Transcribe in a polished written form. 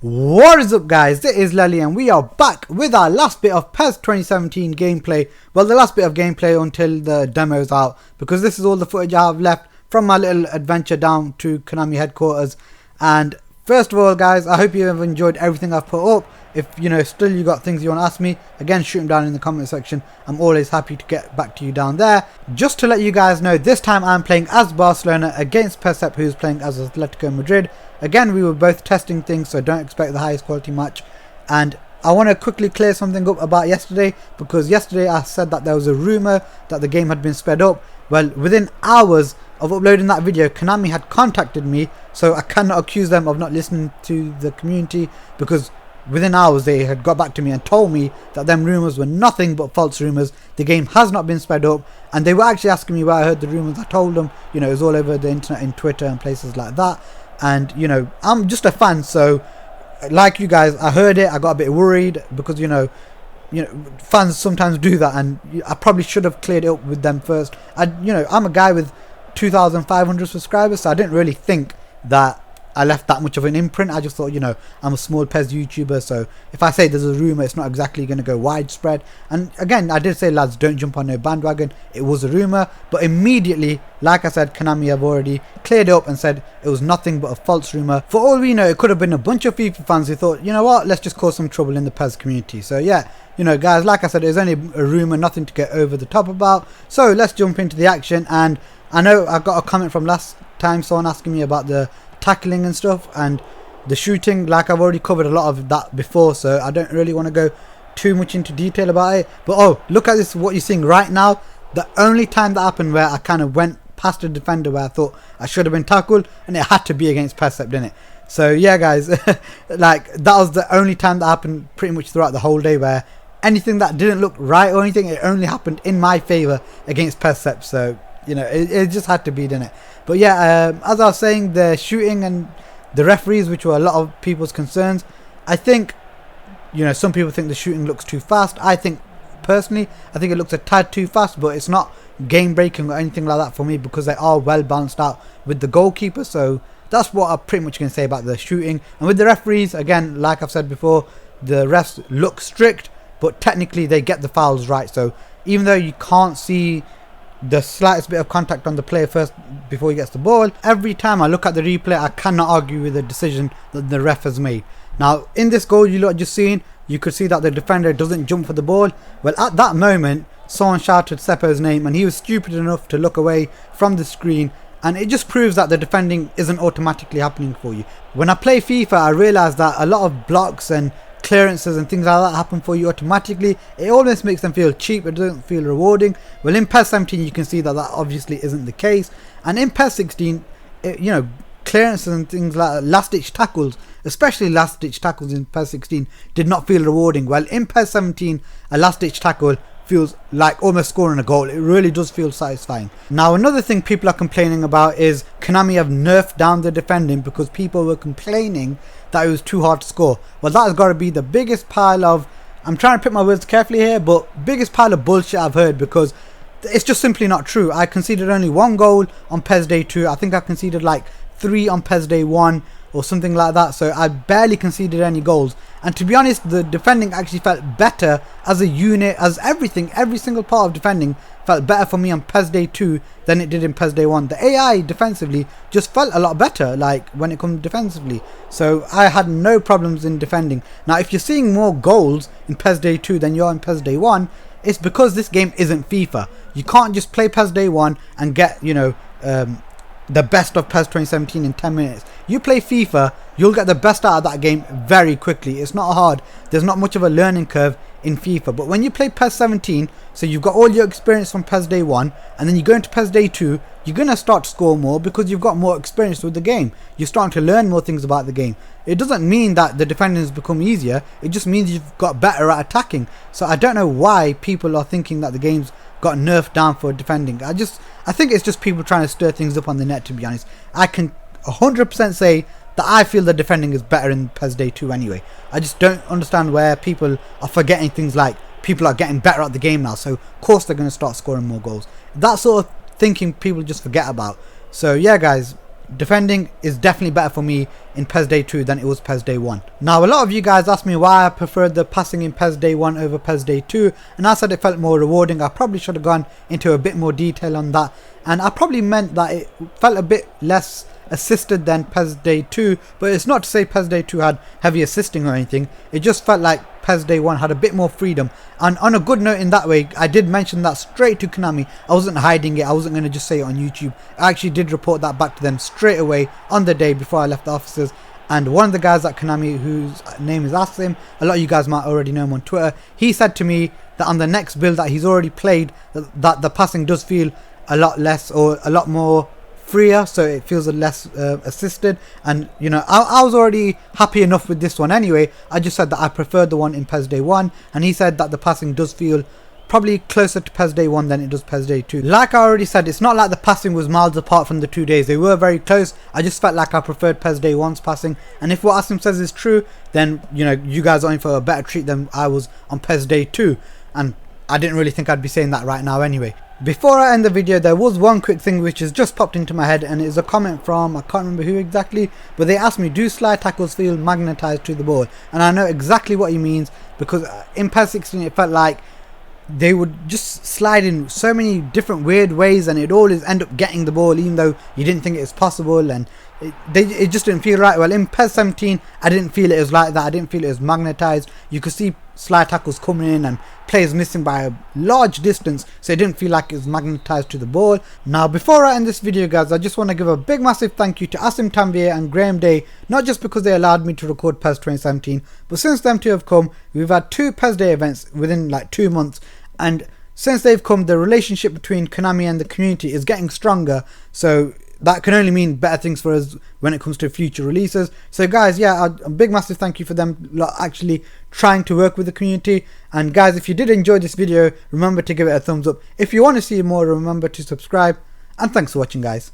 What is up guys, it is Lely and we are back with our last bit of PES 2017 gameplay. Well, the last bit of gameplay until the demo is out, because this is all the footage I have left from my little adventure down to Konami headquarters. And first of all guys, I hope you have enjoyed everything I've put up. If still you got things you want to ask me, again shoot them down in the comment section. I'm always happy to get back to you down there. Just to let you guys know, this time I'm playing as Barcelona against Pep, who's playing as Atletico Madrid. Again, we were both testing things, so don't expect the highest quality match. And I want to quickly clear something up about yesterday, because yesterday I said that there was a rumour that the game had been sped up. Well, within hours of uploading that video, Konami had contacted me, so I cannot accuse them of not listening to the community, because within hours they had got back to me and told me that them rumours were nothing but false rumours. The game has not been sped up, and they were actually asking me where I heard the rumours. I told them, it was all over the internet, in Twitter and places like that. And I'm just a fan, so like you guys, I heard it, I got a bit worried, because fans sometimes do that, and I probably should have cleared it up with them first. I'm a guy with 2,500 subscribers, so I didn't really think that I left that much of an imprint. I just thought, I'm a small PES YouTuber, so if I say there's a rumour, it's not exactly going to go widespread. And again, I did say, lads, don't jump on no bandwagon. It was a rumour, but immediately, like I said, Konami have already cleared it up and said it was nothing but a false rumour. For all we know, it could have been a bunch of FIFA fans who thought, you know what, let's just cause some trouble in the PES community. So yeah, guys, like I said, it's only a rumour, nothing to get over the top about. So let's jump into the action. And I know I got a comment from last time, someone asking me about the tackling and stuff and the shooting. Like, I've already covered a lot of that before, so I don't really want to go too much into detail about it. But oh, look at this, what you're seeing right now. The only time that happened where I kind of went past a defender where I thought I should have been tackled, and it had to be against PES, didn't it? So yeah guys, like, that was the only time that happened pretty much throughout the whole day, where anything that didn't look right or anything, it only happened in my favour against PES. So it just had to be, didn't it? But yeah, as I was saying, the shooting and the referees, which were a lot of people's concerns, I think, some people think the shooting looks too fast. I think, personally, I think it looks a tad too fast, but it's not game breaking or anything like that for me, because they are well balanced out with the goalkeeper. So that's what I'm pretty much going to say about the shooting. And with the referees, again, like I've said before, the refs look strict, but technically they get the fouls right. So even though you can't see the slightest bit of contact on the player first before he gets the ball, every time I look at the replay, I cannot argue with the decision that the ref has made. Now, in this goal you lot just seen, you could see that the defender doesn't jump for the ball. Well, at that moment, someone shouted Seppo's name, and he was stupid enough to look away from the screen, and it just proves that the defending isn't automatically happening for you. When I play FIFA, I realise that a lot of blocks and clearances and things like that happen for you automatically. It almost makes them feel cheap, it doesn't feel rewarding. Well, in PES 17 you can see that that obviously isn't the case, and in PES 16 clearances and things like last ditch tackles, especially last ditch tackles in PES 16, did not feel rewarding. Well, in PES 17 a last ditch tackle feels like almost scoring a goal. It really does feel satisfying. Now, another thing people are complaining about is Konami have nerfed down the defending, because people were complaining that it was too hard to score. Well, that has got to be the biggest pile of, I'm trying to pick my words carefully here, but biggest pile of bullshit I've heard, because it's just simply not true. I conceded only 1 goal on PES Day 2. I think I conceded like 3 on PES Day 1 or something like that, so I barely conceded any goals. And to be honest, the defending actually felt better as a unit, as everything, every single part of defending felt better for me on PES Day 2 than it did in PES Day 1. The AI defensively just felt a lot better, like when it comes defensively. So I had no problems in defending. Now, if you're seeing more goals in PES Day 2 than you are in PES Day 1, it's because this game isn't FIFA. You can't just play PES Day 1 and get, the best of PES 2017 in 10 minutes. You play FIFA, you'll get the best out of that game very quickly. It's not hard. There's not much of a learning curve in FIFA. But when you play PES 17, so you've got all your experience from PES Day 1, and then you go into PES Day 2, you're going to start to score more because you've got more experience with the game. You're starting to learn more things about the game. It doesn't mean that the defending has become easier. It just means you've got better at attacking. So I don't know why people are thinking that the game's got nerfed down for defending. I think it's just people trying to stir things up on the net, to be honest. I can 100% say that I feel the defending is better in PES Day 2 anyway. I just don't understand where people are forgetting things like people are getting better at the game now, so of course they're going to start scoring more goals. That sort of thinking people just forget about. So yeah guys, defending is definitely better for me in PES Day 2 than it was PES Day 1. Now a lot of you guys asked me why I preferred the passing in PES Day 1 over PES Day 2, and I said it felt more rewarding. I probably should have gone into a bit more detail on that, and I probably meant that it felt a bit less assisted than PES Day 2, but it's not to say PES Day 2 had heavy assisting or anything. It just felt like PES Day 1 had a bit more freedom, and on a good note in that way, I did mention that straight to Konami. I wasn't hiding it, I wasn't going to just say it on YouTube. I actually did report that back to them straight away on the day before I left the offices. And one of the guys at Konami, whose name is Asim, a lot of you guys might already know him on Twitter, he said to me that on the next build that he's already played, that the passing does feel a lot less or a lot more freer, so it feels less assisted. And you know, I was already happy enough with this one anyway. I just said that I preferred the one in PES Day 1, and he said that the passing does feel probably closer to PES Day 1 than it does PES Day 2. Like I already said, it's not like the passing was miles apart from the 2 days. They were very close. I just felt like I preferred PES Day 1's passing, and if what Asim says is true, then you know, you guys are in for a better treat than I was on PES Day 2, and I didn't really think I'd be saying that right now anyway. Before I end the video, there was one quick thing which has just popped into my head, and it is a comment from, I can't remember who exactly, but they asked me, do slide tackles feel magnetized to the ball? And I know exactly what he means, because in PES 16 it felt like they would just slide in so many different weird ways, and it'd always end up getting the ball even though you didn't think it was possible, and it just didn't feel right. Well, in PES 17 I didn't feel it was like that. I didn't feel it was magnetized. You could see slide tackles coming in and players missing by a large distance, so it didn't feel like it was magnetized to the ball. Now before I end this video guys, I just want to give a big massive thank you to Asim Tanvir and Graham Day, not just because they allowed me to record PES 2017, but since them two have come, we've had 2 PES Day events within like 2 months, and since they've come, the relationship between Konami and the community is getting stronger, so that can only mean better things for us when it comes to future releases. So guys, yeah, a big massive thank you for them actually trying to work with the community. And guys, if you did enjoy this video, remember to give it a thumbs up. If you want to see more, remember to subscribe, and thanks for watching guys.